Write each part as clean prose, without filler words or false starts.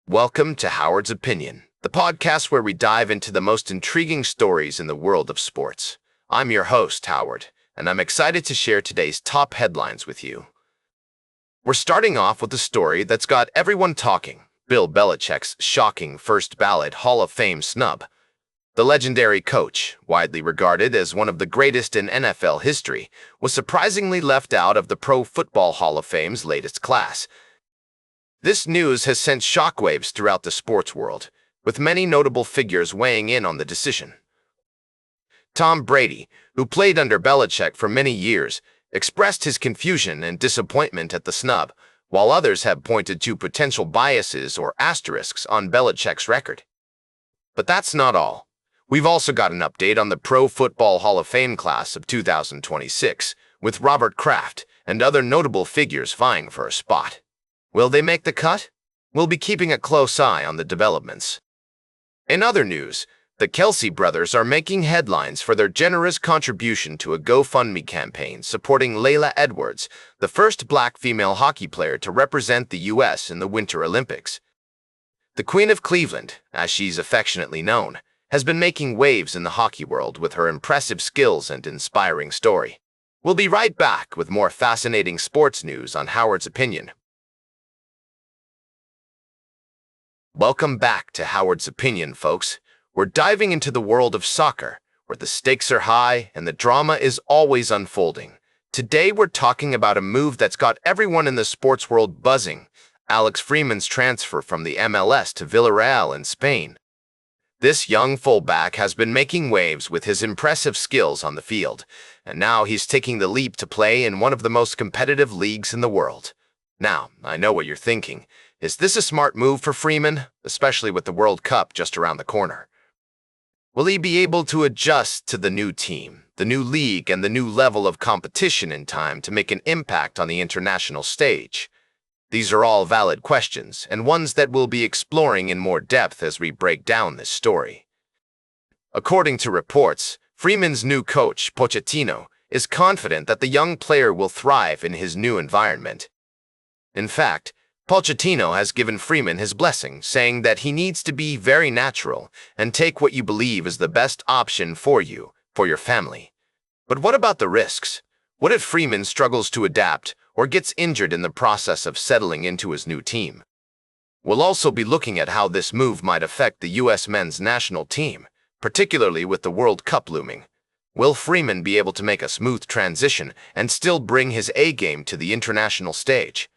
Welcome to Howard's Opinion, the podcast where we dive into the most intriguing stories in the world of sports. I'm your host, Howard, and I'm excited to share today's top headlines with you. We're starting off with a story that's got everyone talking: Bill Belichick's shocking first-ballot Hall of Fame snub. The legendary coach, widely regarded as one of the greatest in NFL history, was surprisingly left out of the Pro Football Hall of Fame's latest class. This news has sent shockwaves throughout the sports world, with many notable figures weighing in on the decision. Tom Brady, who played under Belichick for many years, expressed his confusion and disappointment at the snub, while others have pointed to potential biases or asterisks on Belichick's record. But that's not all. We've also got an update on the Pro Football Hall of Fame class of 2026, with Robert Kraft and other notable figures vying for a spot. Will they make the cut? We'll be keeping a close eye on the developments. In other news, the Kelsey brothers are making headlines for their generous contribution to a GoFundMe campaign supporting Layla Edwards, the first black female hockey player to represent the U.S. in the Winter Olympics. The Queen of Cleveland, as she's affectionately known, has been making waves in the hockey world with her impressive skills and inspiring story. We'll be right back with more fascinating sports news on Howard's Opinion. Welcome back to Howard's Opinion, folks. We're diving into the world of soccer, where the stakes are high and the drama is always unfolding. Today we're talking about a move that's got everyone in the sports world buzzing: Alex Freeman's transfer from the MLS to Villarreal in Spain. This young fullback has been making waves with his impressive skills on the field, and now he's taking the leap to play in one of the most competitive leagues in the world. Now, I know what you're thinking. Is this a smart move for Freeman, especially with the World Cup just around the corner? Will he be able to adjust to the new team, the new league, and the new level of competition in time to make an impact on the international stage? These are all valid questions, and ones that we'll be exploring in more depth as we break down this story. According to reports, Freeman's new coach, Pochettino, is confident that the young player will thrive in his new environment. In fact, Pochettino has given Freeman his blessing, saying that he needs to be very natural and take what you believe is the best option for you, for your family. But what about the risks? What if Freeman struggles to adapt or gets injured in the process of settling into his new team? We'll also be looking at how this move might affect the U.S. men's national team, particularly with the World Cup looming. Will Freeman be able to make a smooth transition and still bring his A-game to the international stage?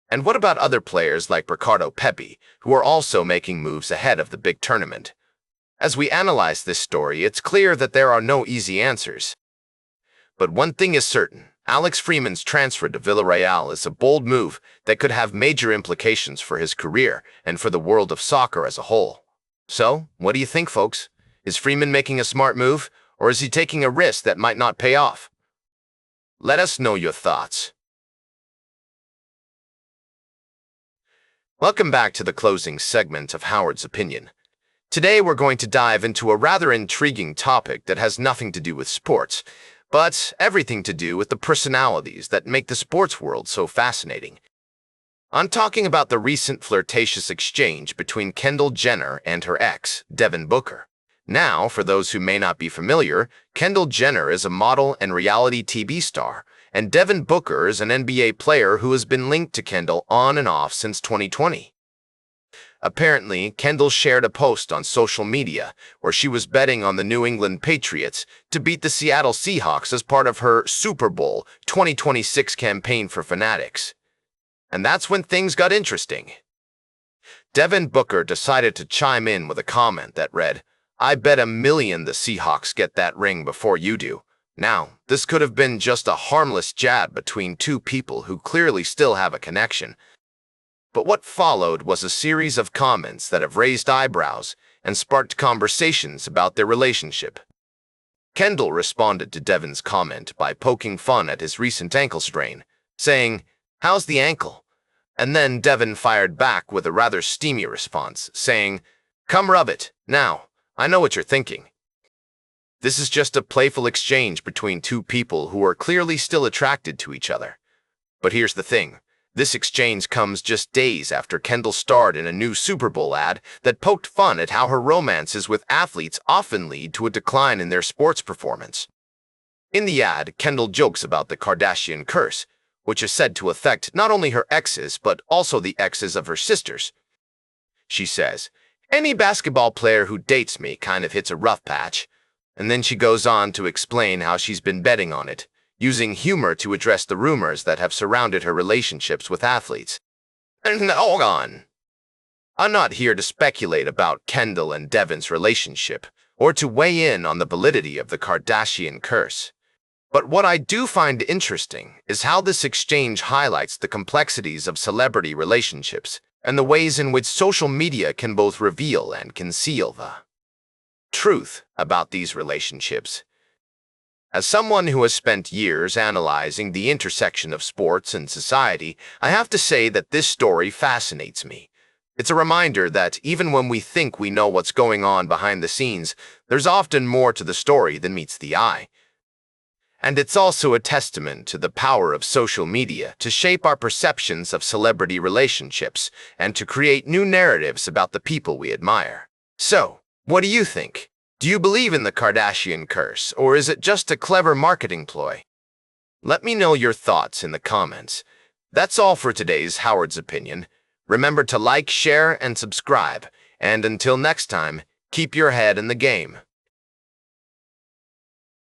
And what about other players like Ricardo Pepi, who are also making moves ahead of the big tournament? As we analyze this story, it's clear that there are no easy answers. But one thing is certain: Alex Freeman's transfer to Villarreal is a bold move that could have major implications for his career and for the world of soccer as a whole. So, what do you think, folks? Is Freeman making a smart move, or is he taking a risk that might not pay off? Let us know your thoughts. Welcome back to the closing segment of Howard's Opinion. Today we're going to dive into a rather intriguing topic that has nothing to do with sports, but everything to do with the personalities that make the sports world so fascinating. I'm talking about the recent flirtatious exchange between Kendall Jenner and her ex, Devin Booker. Now, for those who may not be familiar, Kendall Jenner is a model and reality TV star, and Devin Booker is an NBA player who has been linked to Kendall on and off since 2020. Apparently, Kendall shared a post on social media where she was betting on the New England Patriots to beat the Seattle Seahawks as part of her Super Bowl 2026 campaign for Fanatics. And that's when things got interesting. Devin Booker decided to chime in with a comment that read, "I bet $1 million the Seahawks get that ring before you do." Now, this could have been just a harmless jab between two people who clearly still have a connection. But what followed was a series of comments that have raised eyebrows and sparked conversations about their relationship. Kendall responded to Devin's comment by poking fun at his recent ankle sprain, saying, "How's the ankle?" And then Devin fired back with a rather steamy response, saying, "Come rub it. Now, I know what you're thinking." This is just a playful exchange between two people who are clearly still attracted to each other. But here's the thing. This exchange comes just days after Kendall starred in a new Super Bowl ad that poked fun at how her romances with athletes often lead to a decline in their sports performance. In the ad, Kendall jokes about the Kardashian curse, which is said to affect not only her exes but also the exes of her sisters. She says, "Any basketball player who dates me kind of hits a rough patch," and then she goes on to explain how she's been betting on it, using humor to address the rumors that have surrounded her relationships with athletes. And hold on. I'm not here to speculate about Kendall and Devin's relationship, or to weigh in on the validity of the Kardashian curse. But what I do find interesting is how this exchange highlights the complexities of celebrity relationships and the ways in which social media can both reveal and conceal the truth about these relationships. As someone who has spent years analyzing the intersection of sports and society, I have to say that this story fascinates me. It's a reminder that even when we think we know what's going on behind the scenes, there's often more to the story than meets the eye. And it's also a testament to the power of social media to shape our perceptions of celebrity relationships and to create new narratives about the people we admire. So, what do you think? Do you believe in the Kardashian curse, or is it just a clever marketing ploy? Let me know your thoughts in the comments. That's all for today's Howard's Opinion. Remember to like, share, and subscribe. And until next time, keep your head in the game.